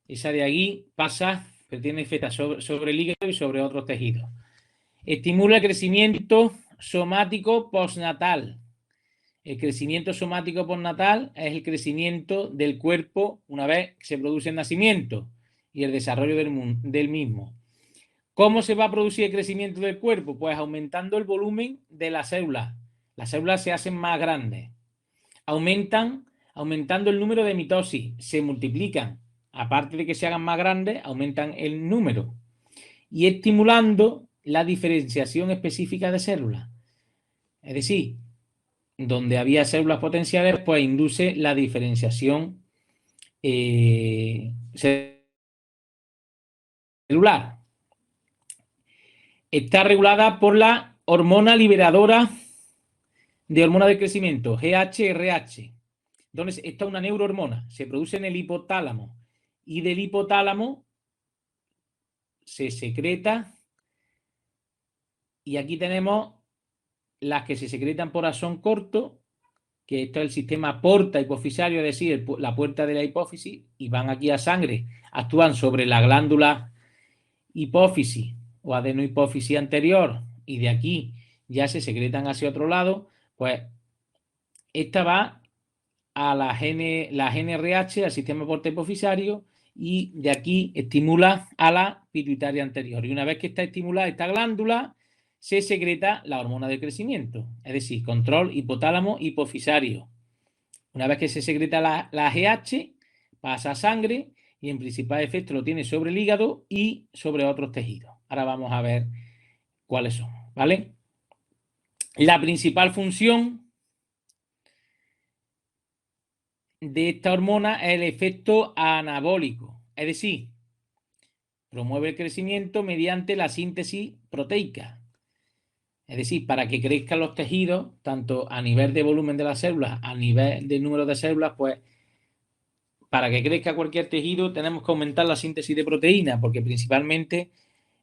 esa de aquí pasa, pero tiene efectos sobre el hígado y sobre otros tejidos. Estimula el crecimiento somático postnatal. El crecimiento somático postnatal es el crecimiento del cuerpo una vez que se produce el nacimiento y el desarrollo del mismo. ¿Cómo se va a producir el crecimiento del cuerpo? Pues aumentando el volumen de las células. Las células se hacen más grandes. Aumentando el número de mitosis. Se multiplican. Aparte de que se hagan más grandes, aumentan el número. Y estimulando la diferenciación específica de células. Es decir, donde había células potenciales, pues induce la diferenciación celular. Está regulada por la hormona liberadora de hormona de crecimiento, GHRH, donde está una neurohormona, se produce en el hipotálamo y del hipotálamo se secreta Y aquí tenemos las que se secretan por axón corto, que esto es el sistema porta hipofisario, es decir, la puerta de la hipófisis, y van aquí a sangre, actúan sobre la glándula hipófisis o adenohipófisis anterior, y de aquí ya se secretan hacia otro lado. Pues esta va a la GNRH, al sistema porta hipofisario, y de aquí estimula a la pituitaria anterior. Y una vez que está estimulada esta glándula, se secreta la hormona de crecimiento, es decir, control hipotálamo hipofisario. Una vez que se secreta la GH, pasa a sangre y en principal efecto lo tiene sobre el hígado y sobre otros tejidos. Ahora vamos a ver cuáles son, ¿vale? La principal función de esta hormona es el efecto anabólico, es decir, promueve el crecimiento mediante la síntesis proteica. Es decir, para que crezcan los tejidos, tanto a nivel de volumen de las células, a nivel de número de células, pues para que crezca cualquier tejido tenemos que aumentar la síntesis de proteínas, porque principalmente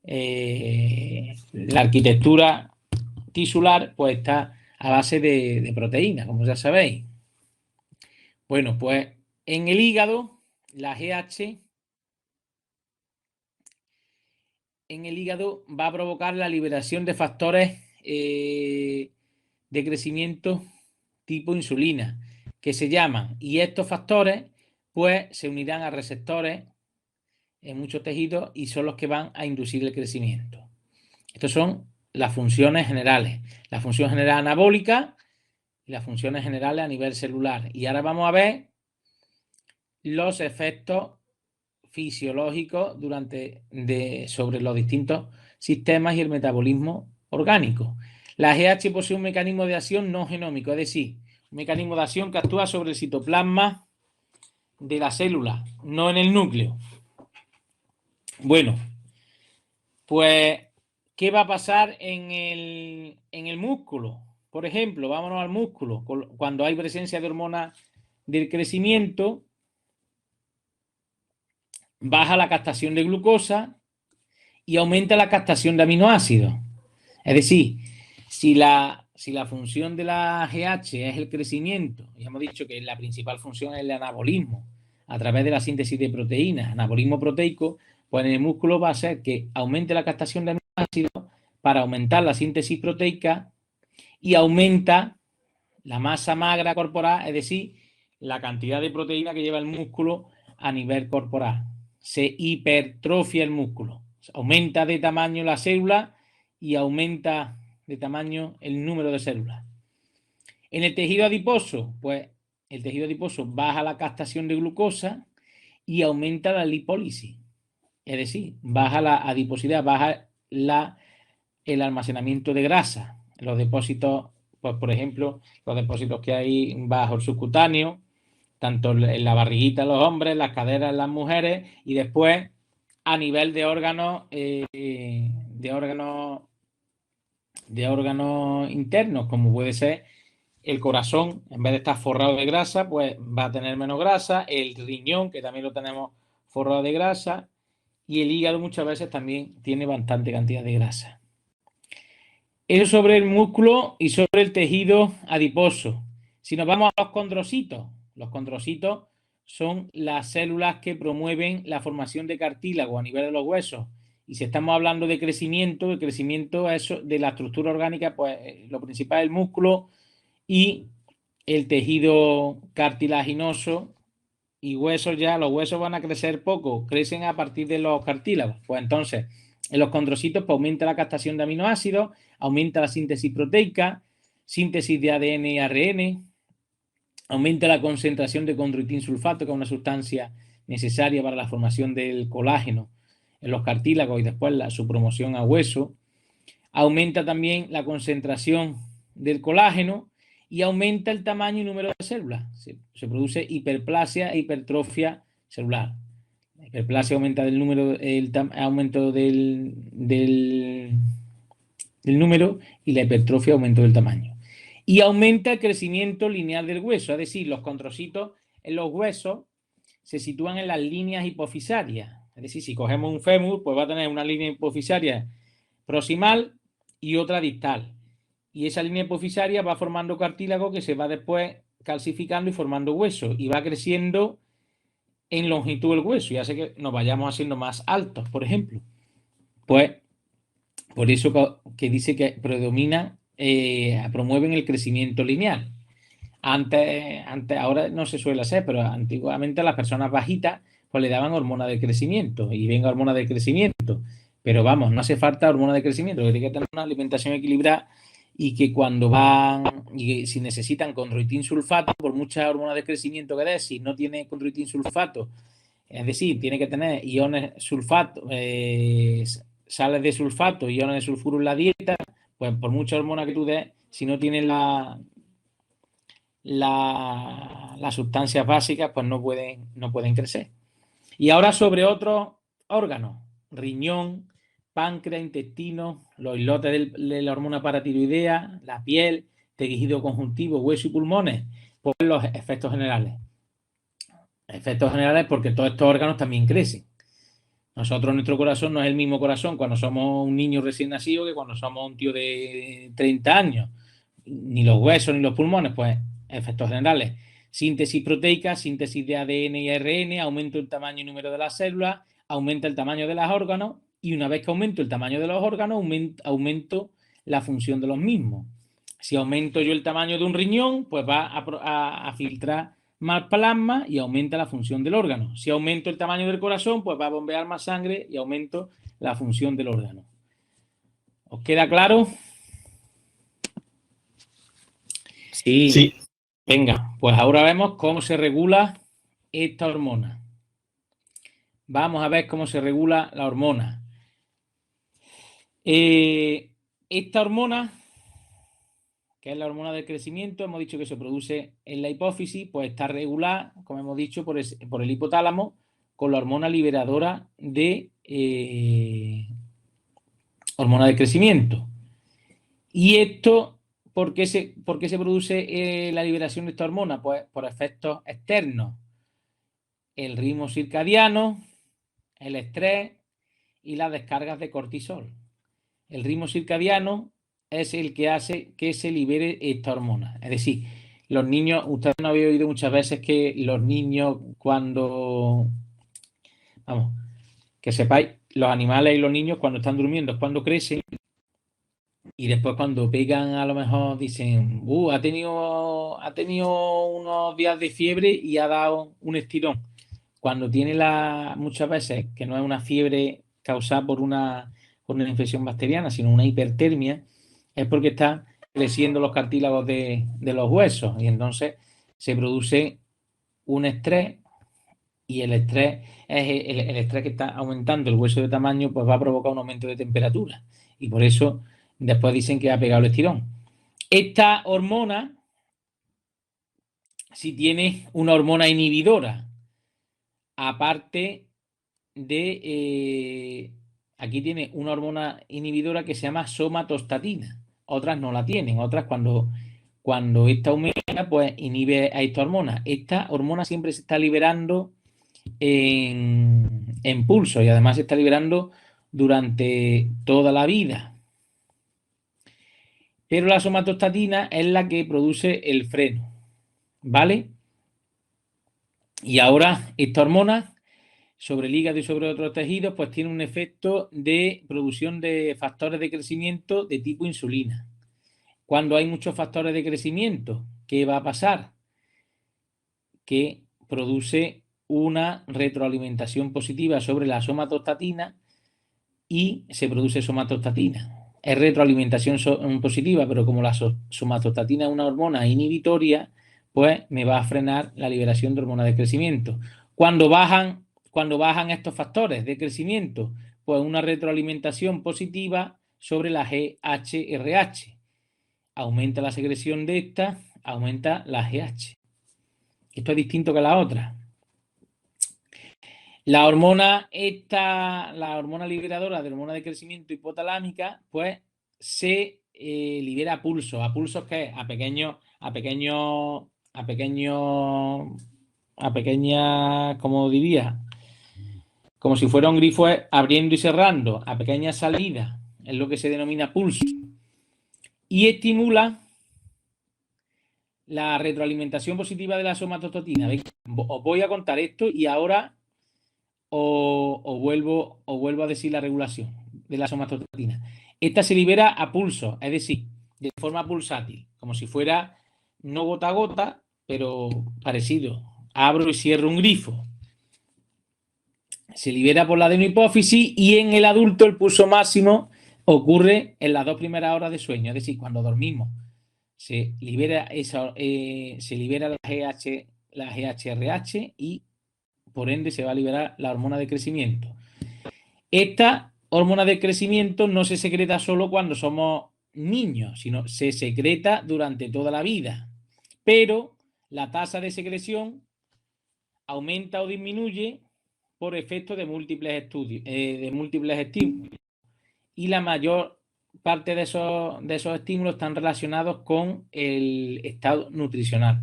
la arquitectura tisular pues está a base de proteínas, como ya sabéis. Bueno, pues en el hígado, la GH en el hígado va a provocar la liberación de factores de crecimiento tipo insulina, que se llaman, y estos factores pues se unirán a receptores en muchos tejidos y son los que van a inducir el crecimiento. Estas son las funciones generales, la función general anabólica y las funciones generales a nivel celular. Y ahora vamos a ver los efectos fisiológicos sobre los distintos sistemas y el metabolismo orgánico. La GH posee un mecanismo de acción no genómico, es decir, un mecanismo de acción que actúa sobre el citoplasma de la célula, no en el núcleo. Bueno, pues, ¿qué va a pasar en el músculo? Por ejemplo, vámonos al músculo. Cuando hay presencia de hormonas del crecimiento, baja la captación de glucosa y aumenta la captación de aminoácidos. Es decir, si la función de la GH es el crecimiento, ya hemos dicho que la principal función es el anabolismo a través de la síntesis de proteínas, anabolismo proteico, pues en el músculo va a ser que aumente la captación de aminoácidos para aumentar la síntesis proteica y aumenta la masa magra corporal, es decir, la cantidad de proteína que lleva el músculo a nivel corporal. Se hipertrofia el músculo, aumenta de tamaño la célula y aumenta de tamaño el número de células. En el tejido adiposo, pues el tejido adiposo baja la captación de glucosa y aumenta la lipólisis. Es decir, baja la adiposidad, baja el almacenamiento de grasa. Los depósitos, pues por ejemplo, los depósitos que hay bajo el subcutáneo, tanto en la barriguita de los hombres, las caderas en las mujeres, y después a nivel de órganos internos, como puede ser el corazón. En vez de estar forrado de grasa, pues va a tener menos grasa. El riñón, que también lo tenemos forrado de grasa, y el hígado muchas veces también tiene bastante cantidad de grasa. Eso sobre el músculo y sobre el tejido adiposo. Si nos vamos a los condrocitos son las células que promueven la formación de cartílago a nivel de los huesos. Y si estamos hablando de crecimiento, el crecimiento es de la estructura orgánica, pues lo principal es el músculo y el tejido cartilaginoso y huesos. Ya los huesos van a crecer poco, crecen a partir de los cartílagos. Pues entonces, en los condrocitos pues, aumenta la captación de aminoácidos, aumenta la síntesis proteica, síntesis de ADN y ARN, aumenta la concentración de condroitín sulfato, que es una sustancia necesaria para la formación del colágeno en los cartílagos y después su promoción a hueso. Aumenta también la concentración del colágeno y aumenta el tamaño y número de células. Se produce hiperplasia e hipertrofia celular. La hiperplasia aumenta el aumento del número y la hipertrofia aumento del tamaño. Y aumenta el crecimiento lineal del hueso, es decir, los condrocitos en los huesos se sitúan en las líneas hipofisarias. Es decir, si cogemos un fémur, pues va a tener una línea hipofisaria proximal y otra distal. Y esa línea hipofisaria va formando cartílago que se va después calcificando y formando hueso y va creciendo en longitud del hueso y hace que nos vayamos haciendo más altos, por ejemplo. Pues por eso que dice que predomina, promueven el crecimiento lineal. Antes, ahora no se suele hacer, pero antiguamente a las personas bajitas pues le daban hormona de crecimiento y venga hormona de crecimiento. Pero vamos, no hace falta hormona de crecimiento, que tiene que tener una alimentación equilibrada y que cuando van, y si necesitan condroitin sulfato, por mucha hormona de crecimiento que dé, si no tiene condroitin sulfato, es decir, tiene que tener iones sulfato, sales de sulfato, iones de sulfuro en la dieta, pues por mucha hormona que tú des, si no tienes las sustancias básicas, pues no pueden crecer. Y ahora sobre otros órganos, riñón, páncreas, intestino, los islotes de la hormona paratiroidea, la piel, tejido conjuntivo, hueso y pulmones, pues los efectos generales. Efectos generales porque todos estos órganos también crecen. Nosotros, nuestro corazón no es el mismo corazón cuando somos un niño recién nacido que cuando somos un tío de 30 años. Ni los huesos ni los pulmones, pues efectos generales. Síntesis proteica, síntesis de ADN y ARN, aumento el tamaño y número de las células, aumenta el tamaño de los órganos y una vez que aumento el tamaño de los órganos, aumento la función de los mismos. Si aumento yo el tamaño de un riñón, pues va a filtrar más plasma y aumenta la función del órgano. Si aumento el tamaño del corazón, pues va a bombear más sangre y aumento la función del órgano. ¿Os queda claro? Sí. Sí. Venga, pues ahora vemos cómo se regula esta hormona. Vamos a ver cómo se regula la hormona. Esta hormona, que es la hormona del crecimiento, hemos dicho que se produce en la hipófisis, pues está regulada, como hemos dicho, por el hipotálamo con la hormona liberadora de hormona de crecimiento. Y esto, ¿por qué se produce la liberación de esta hormona? Pues por efectos externos. El ritmo circadiano, el estrés y las descargas de cortisol. El ritmo circadiano es el que hace que se libere esta hormona. Es decir, los niños, ustedes no habéis oído muchas veces que los niños cuando, vamos, que sepáis, los animales y los niños cuando están durmiendo es cuando crecen y después cuando pegan a lo mejor dicen, ha tenido unos días de fiebre y ha dado un estirón. Cuando tiene muchas veces, que no es una fiebre causada por una infección bacteriana, sino una hipertermia, es porque están creciendo los cartílagos de los huesos y entonces se produce un estrés y el estrés es el estrés que está aumentando el hueso de tamaño, pues va a provocar un aumento de temperatura y por eso después dicen que ha pegado el estirón. Esta hormona, si tiene una hormona inhibidora, aparte de, aquí tiene una hormona inhibidora que se llama somatostatina. Otras no la tienen, otras cuando esta aumenta, pues inhibe a esta hormona. Esta hormona siempre se está liberando en pulso y además se está liberando durante toda la vida. Pero la somatostatina es la que produce el freno, ¿vale? Y ahora esta hormona sobre el hígado y sobre otros tejidos, pues tiene un efecto de producción de factores de crecimiento de tipo insulina. Cuando hay muchos factores de crecimiento, ¿qué va a pasar? Que produce una retroalimentación positiva sobre la somatostatina y se produce somatostatina. Es retroalimentación positiva, pero como la somatostatina es una hormona inhibitoria, pues me va a frenar la liberación de hormona de crecimiento. Cuando bajan estos factores de crecimiento, pues una retroalimentación positiva sobre la GHRH. Aumenta la secreción de esta, aumenta la GH. Esto es distinto que la otra. La hormona liberadora de hormona de crecimiento hipotalámica, pues se libera a pulso. ¿A pulsos qué es? A pequeñas, como diría, como si fuera un grifo abriendo y cerrando, a pequeñas salidas, es lo que se denomina pulso. y estimula la retroalimentación positiva de la somatostatina. Os voy a contar esto y ahora os vuelvo a decir la regulación de la somatostatina. Esta se libera a pulso, es decir, de forma pulsátil, como si fuera no gota a gota, pero parecido. Abro y cierro un grifo. Se libera por la adenohipófisis y en el adulto el pulso máximo ocurre en las 2 primeras horas de sueño, es decir, cuando dormimos. Se libera la GHRH y por ende se va a liberar la hormona de crecimiento. Esta hormona de crecimiento no se secreta solo cuando somos niños, sino se secreta durante toda la vida. Pero la tasa de secreción aumenta o disminuye por efecto de múltiples estímulos. Y la mayor parte de esos estímulos están relacionados con el estado nutricional.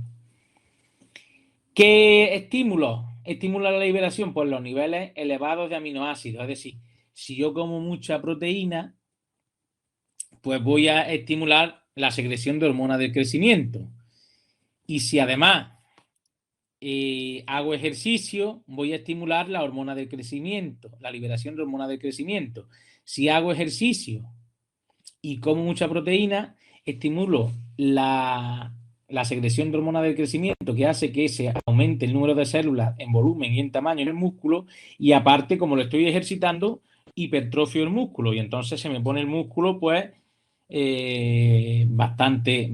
¿Qué estímulos estimulan la liberación? Pues los niveles elevados de aminoácidos. Es decir, si yo como mucha proteína, pues voy a estimular la secreción de hormona del crecimiento. Y si además hago ejercicio, voy a estimular la hormona del crecimiento, la liberación de hormona del crecimiento. Si hago ejercicio y como mucha proteína, estimulo la secreción de hormona del crecimiento, que hace que se aumente el número de células en volumen y en tamaño en el músculo, y aparte, como lo estoy ejercitando, hipertrofio el músculo, y entonces se me pone el músculo pues bastante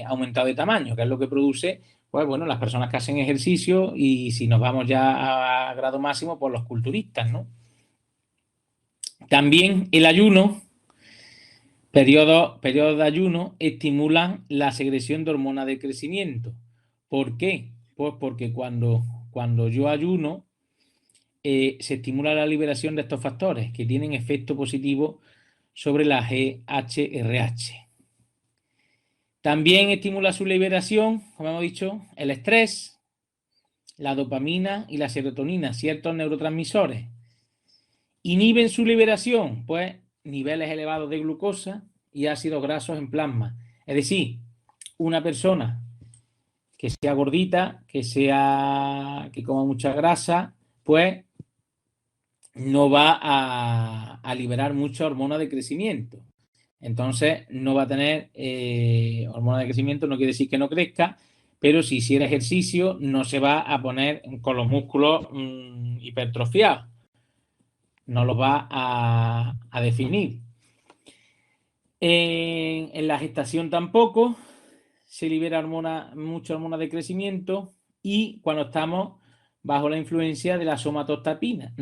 aumentado de tamaño, que es lo que produce pues bueno, las personas que hacen ejercicio, y si nos vamos ya a grado máximo, pues los culturistas, ¿no? También el ayuno, periodos de ayuno, estimulan la secreción de hormona de crecimiento. ¿Por qué? Pues porque cuando yo ayuno, se estimula la liberación de estos factores que tienen efecto positivo sobre la GHRH. También estimula su liberación, como hemos dicho, el estrés, la dopamina y la serotonina, ciertos neurotransmisores. Inhiben su liberación, pues niveles elevados de glucosa y ácidos grasos en plasma. Es decir, una persona que sea gordita, que coma mucha grasa, pues no va a liberar mucha hormona de crecimiento. Entonces no va a tener hormona de crecimiento, no quiere decir que no crezca, pero si hiciera ejercicio no se va a poner con los músculos hipertrofiados, no los va a definir. En la gestación tampoco se libera mucha hormona de crecimiento, y cuando estamos bajo la influencia de la somatostatina,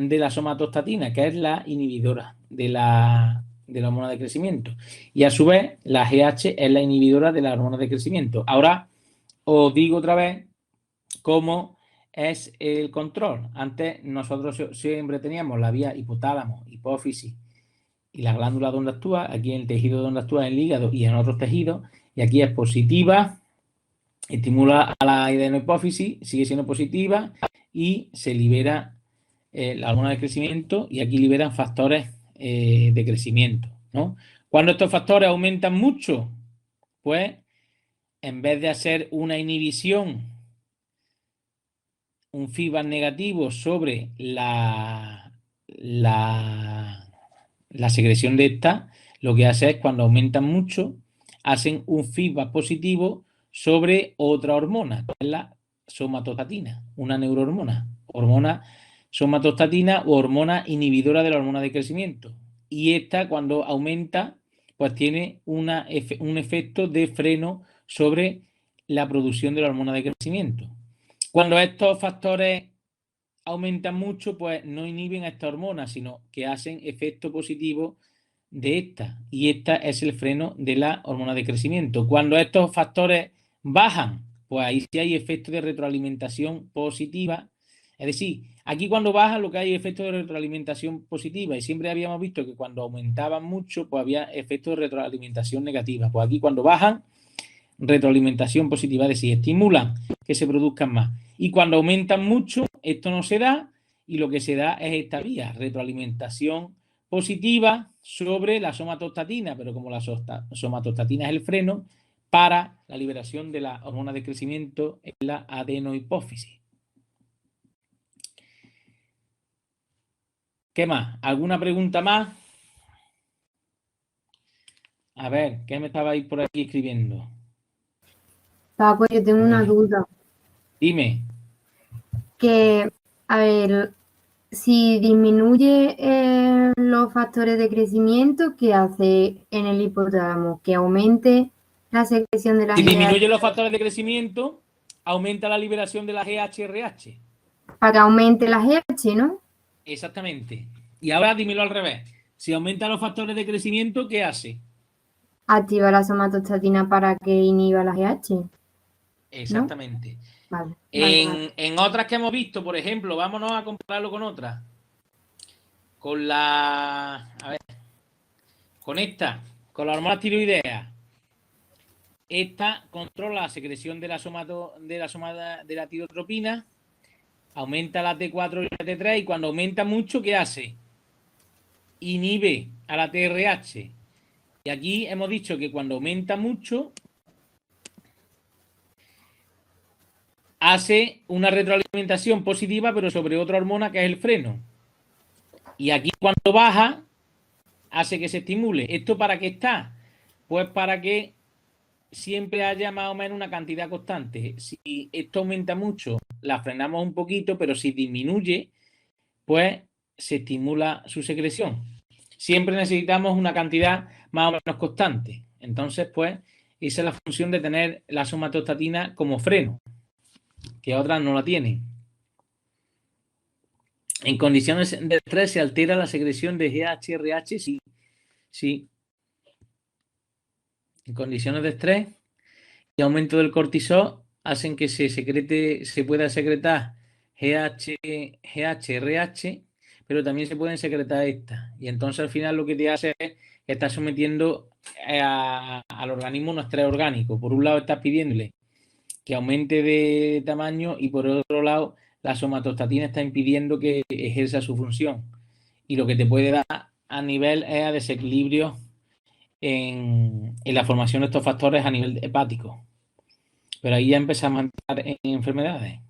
que es la inhibidora de la hormona de crecimiento, y a su vez la GH es la inhibidora de la hormona de crecimiento. Ahora os digo otra vez cómo es el control. Antes nosotros siempre teníamos la vía hipotálamo, hipófisis y la glándula donde actúa, aquí en el tejido donde actúa, en el hígado y en otros tejidos, y aquí es positiva, estimula a la adenohipófisis, sigue siendo positiva y se libera la hormona de crecimiento, y aquí liberan factores de crecimiento, ¿no? Cuando estos factores aumentan mucho, pues en vez de hacer una inhibición, un feedback negativo sobre la secreción de esta, lo que hace es, cuando aumentan mucho, hacen un feedback positivo sobre otra hormona, que es la somatostatina, una neurohormona, hormona somatostatina o hormona inhibidora de la hormona de crecimiento. Y esta, cuando aumenta, pues tiene un efecto de freno sobre la producción de la hormona de crecimiento. Cuando estos factores aumentan mucho, pues no inhiben a esta hormona, sino que hacen efecto positivo de esta, y esta es el freno de la hormona de crecimiento. Cuando estos factores bajan, pues ahí sí hay efecto de retroalimentación positiva. Es decir, aquí cuando baja, lo que hay es efecto de retroalimentación positiva, y siempre habíamos visto que cuando aumentaban mucho, pues había efecto de retroalimentación negativa. Pues aquí cuando bajan, retroalimentación positiva, es decir, estimulan que se produzcan más. Y cuando aumentan mucho, esto no se da, y lo que se da es esta vía, retroalimentación positiva sobre la somatostatina, pero como la somatostatina es el freno para la liberación de la hormona de crecimiento en la adenohipófisis. ¿Qué más? ¿Alguna pregunta más? A ver, ¿qué me estabais por aquí escribiendo? Paco, yo tengo una duda. Dime. Que, a ver, si disminuye los factores de crecimiento, ¿qué hace en el hipotálamo? Que aumente la secreción de la Si GH disminuye los factores de crecimiento, aumenta la liberación de la GHRH. para que aumente la GH, ¿no? Exactamente. Y ahora dímelo al revés. Si aumenta los factores de crecimiento, ¿qué hace? Activa la somatostatina para que inhiba la GH. Exactamente. Vale. En otras que hemos visto, por ejemplo, vámonos a compararlo con otras. Con la... A ver. Con esta. Con la hormona tiroidea. Esta controla la secreción de la tirotropina. Aumenta la T4 y la T3. Y cuando aumenta mucho, ¿qué hace? Inhibe a la TRH. Y aquí hemos dicho que cuando aumenta mucho, hace una retroalimentación positiva, pero sobre otra hormona que es el freno. Y aquí cuando baja, hace que se estimule. ¿Esto para qué está? Pues para que siempre haya más o menos una cantidad constante. Si esto aumenta mucho, la frenamos un poquito, pero si disminuye, pues se estimula su secreción. Siempre necesitamos una cantidad más o menos constante. Entonces, pues, esa es la función de tener la somatostatina como freno, que otras no la tienen. En condiciones de estrés se altera la secreción de GHRH, sí. Sí. En condiciones de estrés y aumento del cortisol hacen que se pueda secretar GHRH, pero también se pueden secretar estas. Y entonces al final lo que te hace es que estás sometiendo al organismo un estrés orgánico. Por un lado estás pidiéndole que aumente de tamaño y por otro lado la somatostatina está impidiendo que ejerza su función. Y lo que te puede dar a nivel es a desequilibrio en la formación de estos factores a nivel hepático. Pero ahí ya empezamos a entrar en enfermedades.